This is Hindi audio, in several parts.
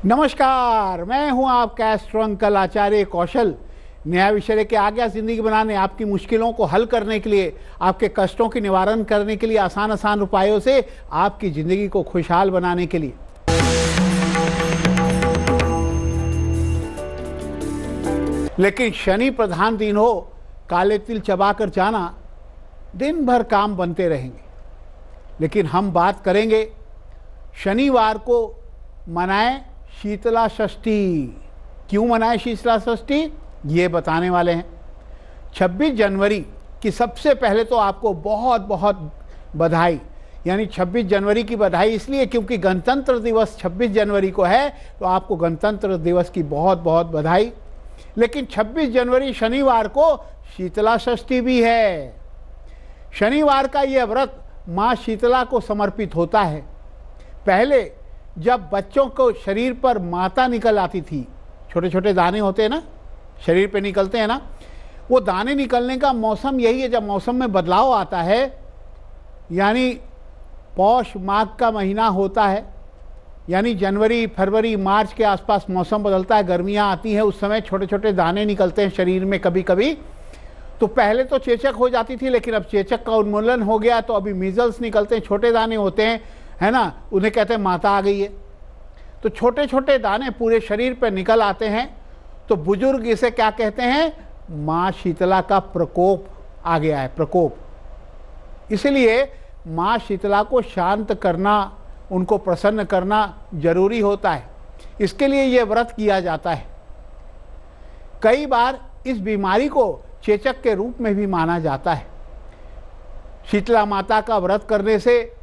नमस्कार, मैं हूं आपका एस्ट्रो अंकल आचार्य कौशल। नया विषय के आगे जिंदगी बनाने, आपकी मुश्किलों को हल करने के लिए, आपके कष्टों की निवारण करने के लिए, आसान उपायों से आपकी जिंदगी को खुशहाल बनाने के लिए। लेकिन शनि प्रधान दिन हो, काले तिल चबाकर जाना, दिन भर काम बनते रहेंगे। लेकिन हम बात करेंगे शनिवार को मनाएं शीतला षष्ठी। क्यों मनाएं शीतला षष्ठी, ये बताने वाले हैं। 26 जनवरी की सबसे पहले तो आपको बहुत बहुत बधाई। यानी 26 जनवरी की बधाई इसलिए क्योंकि गणतंत्र दिवस 26 जनवरी को है, तो आपको गणतंत्र दिवस की बहुत बहुत बधाई। लेकिन 26 जनवरी शनिवार को शीतला षष्ठी भी है। शनिवार का यह व्रत माँ शीतला को समर्पित होता है। पहले जब बच्चों को शरीर पर माता निकल आती थी, छोटे छोटे दाने होते हैं ना, शरीर पे निकलते हैं ना, वो दाने निकलने का मौसम यही है जब मौसम में बदलाव आता है। यानी पौष माघ का महीना होता है, यानी जनवरी फरवरी मार्च के आसपास मौसम बदलता है, गर्मियाँ आती हैं, उस समय छोटे छोटे दाने निकलते हैं शरीर में कभी कभी। तो पहले तो चेचक हो जाती थी, लेकिन अब चेचक का उन्मूलन हो गया, तो अभी मीजल्स निकलते हैं, छोटे दाने होते हैं, है ना, उन्हें कहते हैं माता आ गई है। तो छोटे छोटे दाने पूरे शरीर पर निकल आते हैं, तो बुजुर्ग इसे क्या कहते हैं, माँ शीतला का प्रकोप आ गया है, प्रकोप। इसलिए माँ शीतला को शांत करना, उनको प्रसन्न करना जरूरी होता है। इसके लिए ये व्रत किया जाता है। कई बार इस बीमारी को चेचक के रूप में भी माना जाता है। शीतला माता का व्रत करने से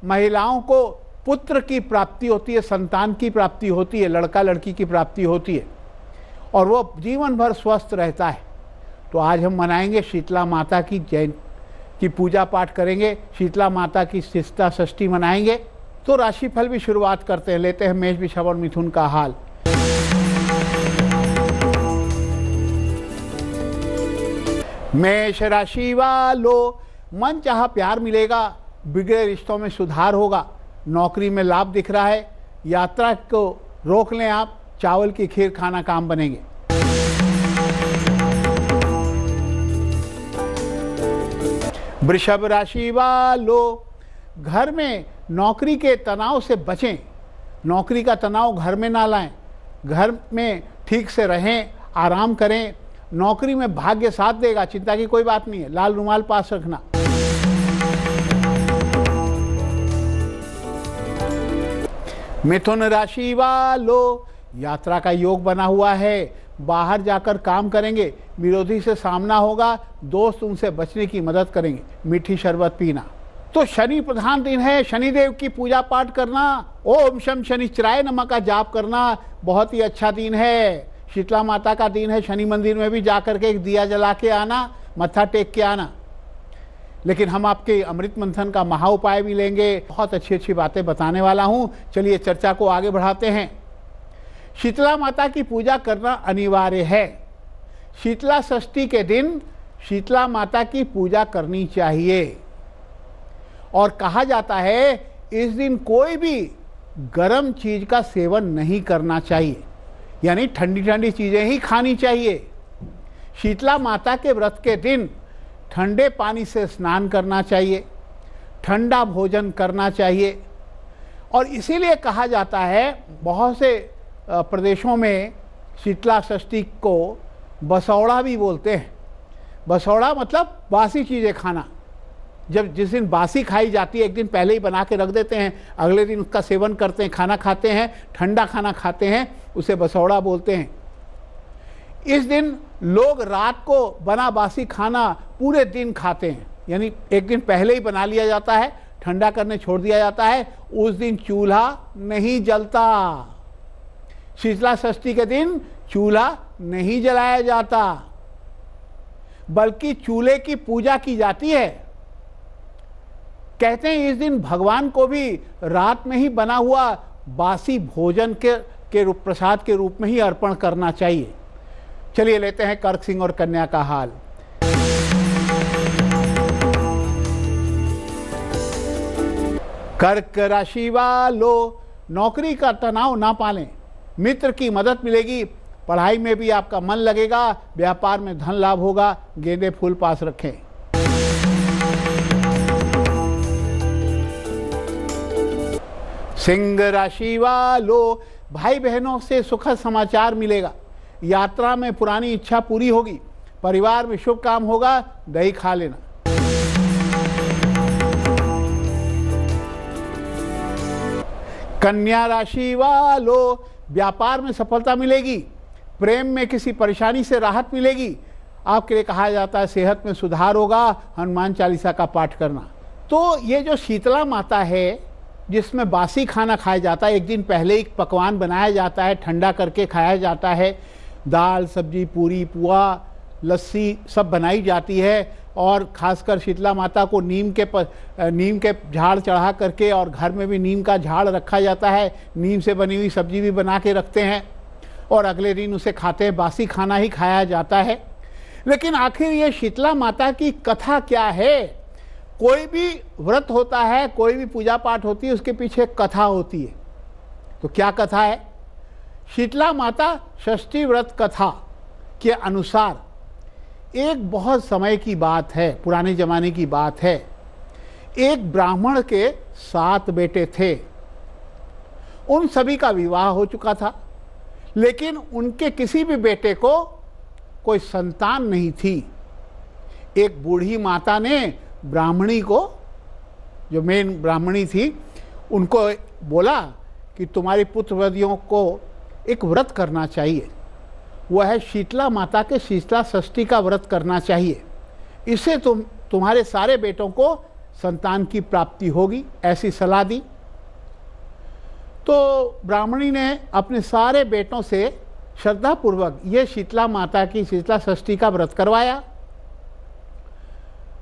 महिलाओं को पुत्र की प्राप्ति होती है, संतान की प्राप्ति होती है, लड़का लड़की की प्राप्ति होती है, और वो जीवन भर स्वस्थ रहता है। तो आज हम मनाएंगे शीतला माता की जयंती की पूजा पाठ करेंगे, शीतला माता की शीतला षष्ठी मनाएंगे। तो राशिफल भी शुरुआत करते हैं, लेते हैं मेष वृषभ और मिथुन का हाल। मेष राशि वालों, मन चाहा प्यार मिलेगा, बिगड़े रिश्तों में सुधार होगा, नौकरी में लाभ दिख रहा है, यात्रा को रोक लें आप, चावल की खीर खाना काम बनेंगे। वृषभ राशि वालों, घर में नौकरी के तनाव से बचें, नौकरी का तनाव घर में ना लाएं, घर में ठीक से रहें, आराम करें। नौकरी में भाग्य साथ देगा, चिंता की कोई बात नहीं है, लाल रुमाल पास रखना। मिथुन राशि वालों, यात्रा का योग बना हुआ है, बाहर जाकर काम करेंगे, विरोधी से सामना होगा, दोस्त उनसे बचने की मदद करेंगे, मीठी शरबत पीना। तो शनि प्रधान दिन है, शनिदेव की पूजा पाठ करना, ओम शम शनिश्चराय नमः का जाप करना बहुत ही अच्छा दिन है। शीतला माता का दिन है, शनि मंदिर में भी जाकर के एक दिया जला के आना, मत्था टेक के आना। लेकिन हम आपके अमृत मंथन का महा उपाय भी लेंगे, बहुत अच्छी अच्छी बातें बताने वाला हूं। चलिए चर्चा को आगे बढ़ाते हैं। शीतला माता की पूजा करना अनिवार्य है। शीतला षष्ठी के दिन शीतला माता की पूजा करनी चाहिए। और कहा जाता है इस दिन कोई भी गर्म चीज का सेवन नहीं करना चाहिए, यानी ठंडी ठंडी चीजें ही खानी चाहिए। शीतला माता के व्रत के दिन ठंडे पानी से स्नान करना चाहिए, ठंडा भोजन करना चाहिए। और इसीलिए कहा जाता है बहुत से प्रदेशों में शीतला षष्ठी को बसौड़ा भी बोलते हैं। बसौड़ा मतलब बासी चीज़ें खाना। जब जिस दिन बासी खाई जाती है, एक दिन पहले ही बना के रख देते हैं, अगले दिन उसका सेवन करते हैं, खाना खाते हैं, ठंडा खाना खाते हैं, उसे बसौड़ा बोलते हैं। इस दिन लोग रात को बना बासी खाना पूरे दिन खाते हैं, यानी एक दिन पहले ही बना लिया जाता है, ठंडा करने छोड़ दिया जाता है। उस दिन चूल्हा नहीं जलता। शीतला षष्ठी के दिन चूल्हा नहीं जलाया जाता, बल्कि चूल्हे की पूजा की जाती है। कहते हैं इस दिन भगवान को भी रात में ही बना हुआ बासी भोजन के रूप प्रसाद के रूप में ही अर्पण करना चाहिए। चलिए लेते हैं कर्क सिंह और कन्या का हाल। कर्क राशि वालों, नौकरी का तनाव ना पालें, मित्र की मदद मिलेगी, पढ़ाई में भी आपका मन लगेगा, व्यापार में धन लाभ होगा। गेंदे फूल पास रखें। सिंह राशि वालों, भाई बहनों से सुखद समाचार मिलेगा। यात्रा में पुरानी इच्छा पूरी होगी। परिवार में शुभ काम होगा, दही खा लेना। कन्या राशि वालों, व्यापार में सफलता मिलेगी। प्रेम में किसी परेशानी से राहत मिलेगी। आपके लिए कहा जाता है सेहत में सुधार होगा, हनुमान चालीसा का पाठ करना। तो ये जो शीतला माता है, जिसमें बासी खाना खाया जाता है, एक दिन पहले ही पकवान बनाया जाता है, ठंडा करके खाया जाता है। दाल, सब्जी, पूरी, पुआ, लस्सी सब बनाई जाती है। और खासकर शीतला माता को नीम के झाड़ चढ़ा करके, और घर में भी नीम का झाड़ रखा जाता है। नीम से बनी हुई सब्जी भी बना के रखते हैं और अगले दिन उसे खाते हैं। बासी खाना ही खाया जाता है। लेकिन आखिर ये शीतला माता की कथा क्या है? कोई भी व्रत होता है, कोई भी पूजा पाठ होती है, उसके पीछे कथा होती है। तो क्या कथा है? शीतला माता षष्ठी व्रत कथा के अनुसार एक बहुत समय की बात है, पुराने जमाने की बात है। एक ब्राह्मण के 7 बेटे थे। उन सभी का विवाह हो चुका था, लेकिन उनके किसी भी बेटे को कोई संतान नहीं थी। एक बूढ़ी माता ने ब्राह्मणी को, जो मेन ब्राह्मणी थी, उनको बोला कि तुम्हारी पुत्रवधियों को एक व्रत करना चाहिए। वह है शीतला माता के शीतला षष्ठी का व्रत करना चाहिए। इससे तुम्हारे सारे बेटों को संतान की प्राप्ति होगी, ऐसी सलाह दी। तो ब्राह्मणी ने अपने सारे बेटों से श्रद्धापूर्वक ये शीतला माता की शीतला षष्ठी का व्रत करवाया।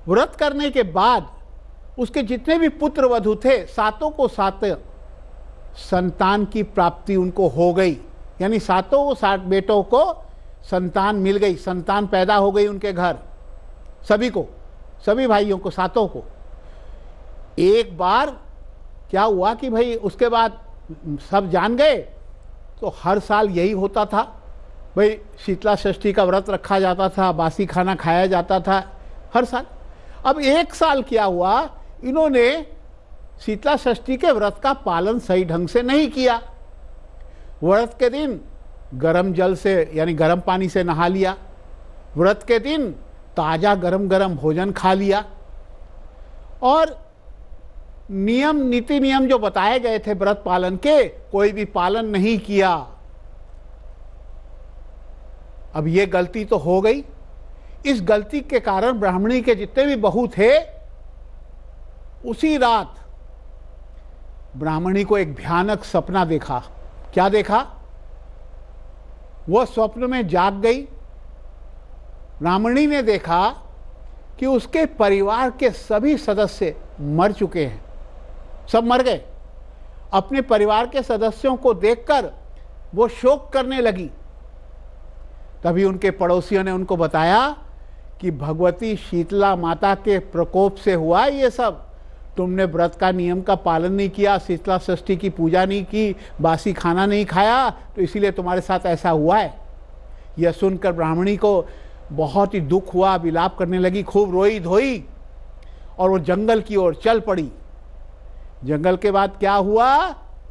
व्रत करने के बाद उसके जितने भी पुत्र वधू थे, सातों को 7 संतान की प्राप्ति उनको हो गई। यानी सातों को 7 बेटों को संतान मिल गई, संतान पैदा हो गई उनके घर, सभी को, सभी भाइयों को, सातों को। एक बार क्या हुआ कि भाई उसके बाद सब जान गए, तो हर साल यही होता था। भाई शीतला षष्ठी का व्रत रखा जाता था, बासी खाना खाया जाता था हर साल। अब एक साल क्या हुआ, इन्होंने शीतला षष्ठी के व्रत का पालन सही ढंग से नहीं किया। व्रत के दिन गर्म जल से, यानी गर्म पानी से नहा लिया। व्रत के दिन ताज़ा गरम गरम भोजन खा लिया। और नीति नियम जो बताए गए थे व्रत पालन के, कोई भी पालन नहीं किया। अब ये गलती तो हो गई। इस गलती के कारण ब्राह्मणी के जितने भी बहू थे, उसी रात ब्राह्मणी को एक भयानक सपना देखा। क्या देखा? वह स्वप्न में जाग गई। ब्राह्मणी ने देखा कि उसके परिवार के सभी सदस्य मर चुके हैं, सब मर गए। अपने परिवार के सदस्यों को देखकर वो शोक करने लगी। तभी उनके पड़ोसियों ने उनको बताया कि भगवती शीतला माता के प्रकोप से हुआ ये सब। तुमने व्रत का नियम का पालन नहीं किया, शीतला षष्ठी की पूजा नहीं की, बासी खाना नहीं खाया, तो इसीलिए तुम्हारे साथ ऐसा हुआ है। यह सुनकर ब्राह्मणी को बहुत ही दुख हुआ, विलाप करने लगी, खूब रोई धोई और वो जंगल की ओर चल पड़ी। जंगल के बाद क्या हुआ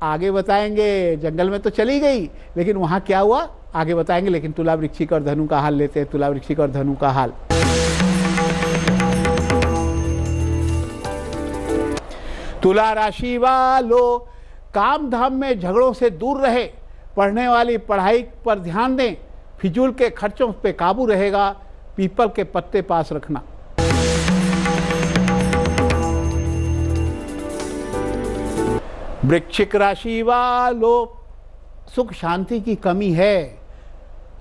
आगे बताएंगे। जंगल में तो चली गई, लेकिन वहां क्या हुआ आगे बताएंगे। लेकिन तुला वृश्चिक और धनु का हाल लेते हैं। तुला वृश्चिक और धनु का हाल। तुला राशि वालों, काम धाम में झगड़ों से दूर रहे। पढ़ने वाली पढ़ाई पर ध्यान दें। फिजूल के खर्चों पे काबू रहेगा। पीपल के पत्ते पास रखना। वृश्चिक राशि वालों, सुख शांति की कमी है।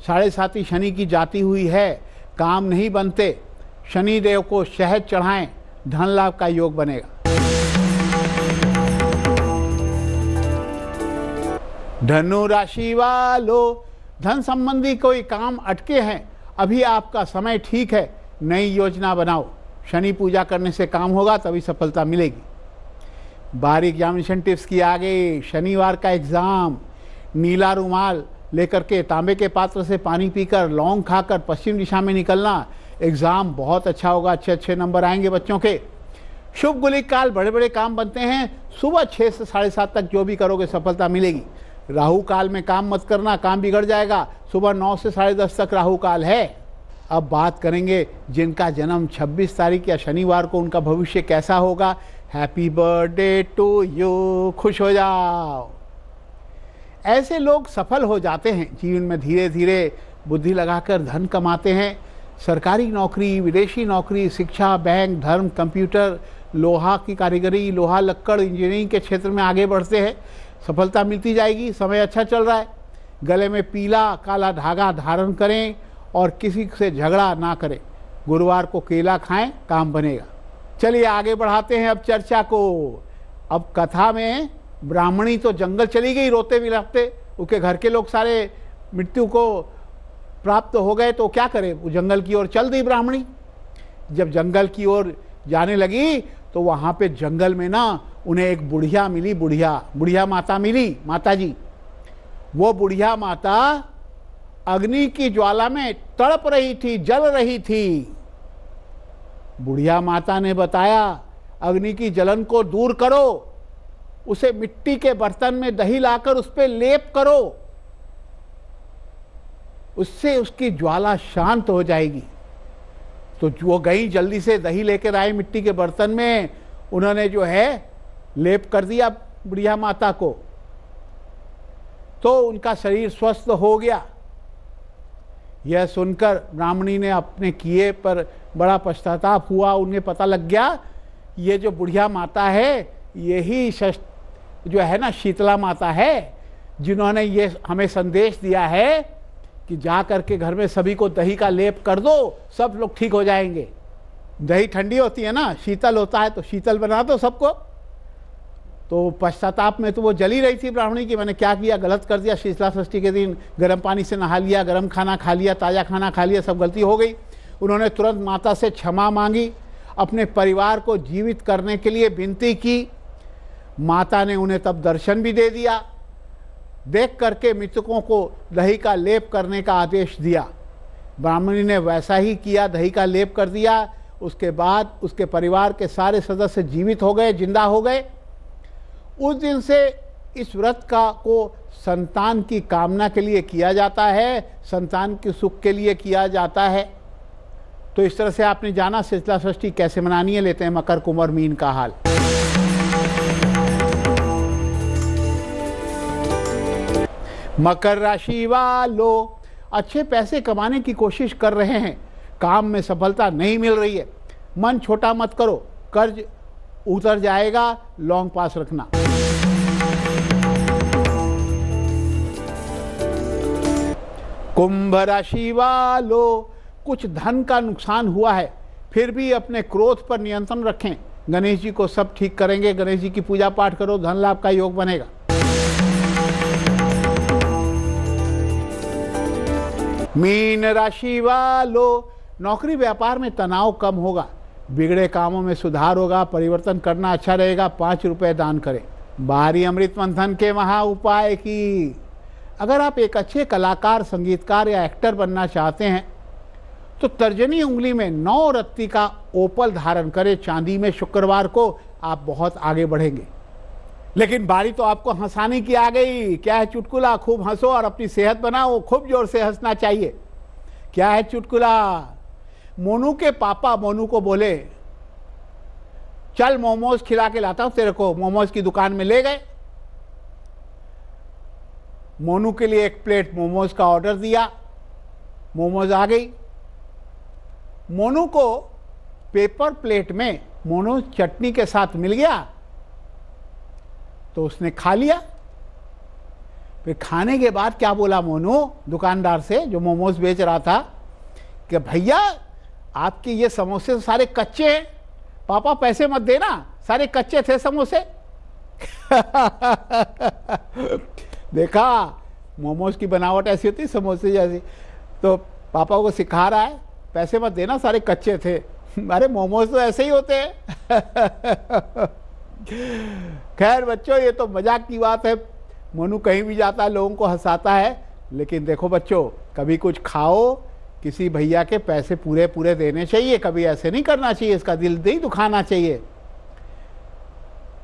7.5 शनि की जाती हुई है, काम नहीं बनते। शनि देव को शहद चढ़ाएं, धन लाभ का योग बनेगा। धनु राशि वालों, धन संबंधी कोई काम अटके हैं, अभी आपका समय ठीक है, नई योजना बनाओ। शनि पूजा करने से काम होगा, तभी सफलता मिलेगी। बार एग्जामिनेशन टिप्स की आ गई। शनिवार का एग्ज़ाम नीला रुमाल लेकर के तांबे के पात्र से पानी पीकर लौंग खाकर पश्चिम दिशा में निकलना, एग्ज़ाम बहुत अच्छा होगा, अच्छे अच्छे नंबर आएंगे बच्चों के। शुभ गुलिक काल, बड़े बड़े काम बनते हैं, सुबह 6 से 7:30 तक जो भी करोगे सफलता मिलेगी। राहु काल में काम मत करना, काम बिगड़ जाएगा, सुबह 9 से 10:30 तक राहु काल है। अब बात करेंगे जिनका जन्म 26 तारीख या शनिवार को, उनका भविष्य कैसा होगा। हैप्पी बर्थडे टू यू, खुश हो जाओ। ऐसे लोग सफल हो जाते हैं जीवन में, धीरे धीरे बुद्धि लगाकर धन कमाते हैं। सरकारी नौकरी, विदेशी नौकरी, शिक्षा, बैंक, धर्म, कंप्यूटर, लोहा की कारीगरी, लोहा लक्कड़, इंजीनियरिंग के क्षेत्र में आगे बढ़ते हैं, सफलता मिलती जाएगी। समय अच्छा चल रहा है। गले में पीला काला धागा धारण करें और किसी से झगड़ा ना करें। गुरुवार को केला खाएं, काम बनेगा। चलिए आगे बढ़ाते हैं अब चर्चा को। अब कथा में ब्राह्मणी तो जंगल चली गई रोते बिलखते, उसके घर के लोग सारे मृत्यु को प्राप्त हो गए, तो क्या करे, वो जंगल की ओर चल दी ब्राह्मणी। जब जंगल की ओर जाने लगी तो वहाँ पे जंगल में ना उन्हें एक बुढ़िया मिली, बुढ़िया माता मिली, माता जी। वो बुढ़िया माता अग्नि की ज्वाला में तड़प रही थी, जल रही थी। बुढ़िया माता ने बताया, अग्नि की जलन को दूर करो, उसे मिट्टी के बर्तन में दही लाकर उस पर लेप करो, उससे उसकी ज्वाला शांत हो जाएगी। तो वो गई, जल्दी से दही लेकर आए मिट्टी के बर्तन में, उन्होंने जो है लेप कर दिया बुढ़िया माता को, तो उनका शरीर स्वस्थ हो गया। यह सुनकर ब्राह्मणी ने अपने किए पर बड़ा पश्चाताप हुआ। उन्हें पता लग गया ये जो बुढ़िया माता है, यही जो है ना शीतला माता है, जिन्होंने ये हमें संदेश दिया है कि जा करके घर में सभी को दही का लेप कर दो, सब लोग ठीक हो जाएंगे। दही ठंडी होती है ना, शीतल होता है, तो शीतल बना दो सबको। तो पश्चाताप में तो वो जली रही थी ब्राह्मणी की, मैंने क्या किया, गलत कर दिया। शीतला षष्ठी के दिन गर्म पानी से नहा लिया, गर्म खाना खा लिया, ताज़ा खाना खा लिया, सब गलती हो गई। उन्होंने तुरंत माता से क्षमा मांगी, अपने परिवार को जीवित करने के लिए विनती की। माता ने उन्हें तब दर्शन भी दे दिया। देख करके मृतकों को दही का लेप करने का आदेश दिया। ब्राह्मणी ने वैसा ही किया, दही का लेप कर दिया। उसके बाद उसके परिवार के सारे सदस्य जीवित हो गए, जिंदा हो गए। उस दिन से इस व्रत को संतान की कामना के लिए किया जाता है, संतान के सुख के लिए किया जाता है। तो इस तरह से आपने जाना शीतला षष्ठी कैसे मनानी है। लेते हैं मकर, कुंभ, मीन का हाल। मकर राशि वालों, अच्छे पैसे कमाने की कोशिश कर रहे हैं, काम में सफलता नहीं मिल रही है। मन छोटा मत करो, कर्ज उतर जाएगा, लॉन्ग पास रखना। कुंभ राशि वालों, कुछ धन का नुकसान हुआ है, फिर भी अपने क्रोध पर नियंत्रण रखें। गणेश जी को सब ठीक करेंगे। गणेश जी की पूजा पाठ करो, धन लाभ का योग बनेगा। मीन राशि वालों, नौकरी व्यापार में तनाव कम होगा, बिगड़े कामों में सुधार होगा, परिवर्तन करना अच्छा रहेगा। 5 रुपए दान करें। बाहरी अमृत मंथन के महा उपाय की, अगर आप एक अच्छे कलाकार, संगीतकार या एक्टर बनना चाहते हैं तो तर्जनी उंगली में 9 रत्ती का ओपल धारण करें चांदी में। शुक्रवार को आप बहुत आगे बढ़ेंगे। लेकिन बारी तो आपको हंसाने की आ गई। क्या है चुटकुला? खूब हंसो और अपनी सेहत बनाओ। खूब जोर से हंसना चाहिए। क्या है चुटकुला? मोनू के पापा मोनू को बोले, चल मोमोज खिला के लाता हूं तेरे को। मोमोज की दुकान में ले गए। मोनू के लिए 1 प्लेट मोमोज का ऑर्डर दिया। मोमोज आ गई। मोनू को पेपर प्लेट में मोमोज चटनी के साथ मिल गया तो उसने खा लिया। फिर खाने के बाद क्या बोला मोनू दुकानदार से, जो मोमोज बेच रहा था, कि भैया आपके ये समोसे सारे कच्चे हैं, पापा पैसे मत देना, सारे कच्चे थे समोसे। देखा मोमोज की बनावट ऐसी होती, समोसे जैसी। तो पापा को सिखा रहा है, पैसे मत देना, सारे कच्चे थे। अरे मोमोज तो ऐसे ही होते हैं। खैर बच्चों, ये तो मजाक की बात है। मोनू कहीं भी जाता है लोगों को हंसाता है, लेकिन देखो बच्चों, कभी कुछ खाओ, किसी भैया के पैसे पूरे पूरे देने चाहिए, कभी ऐसे नहीं करना चाहिए, इसका दिल नहीं दुखाना चाहिए।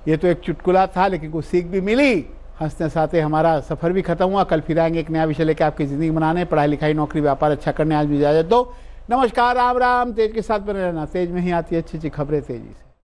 ये तो एक चुटकुला था, लेकिन कुछ सीख भी मिली। हंसते हंसाते हमारा सफ़र भी खत्म हुआ। कल फिर आएंगे एक नया विषय लेकर आपकी ज़िंदगी बनाने, पढ़ाई लिखाई नौकरी व्यापार अच्छा करने। आज भी इजाज़त दो। नमस्कार, राम राम। तेज के साथ बने रहना, तेज में ही आती है अच्छी अच्छी खबरें तेजी से।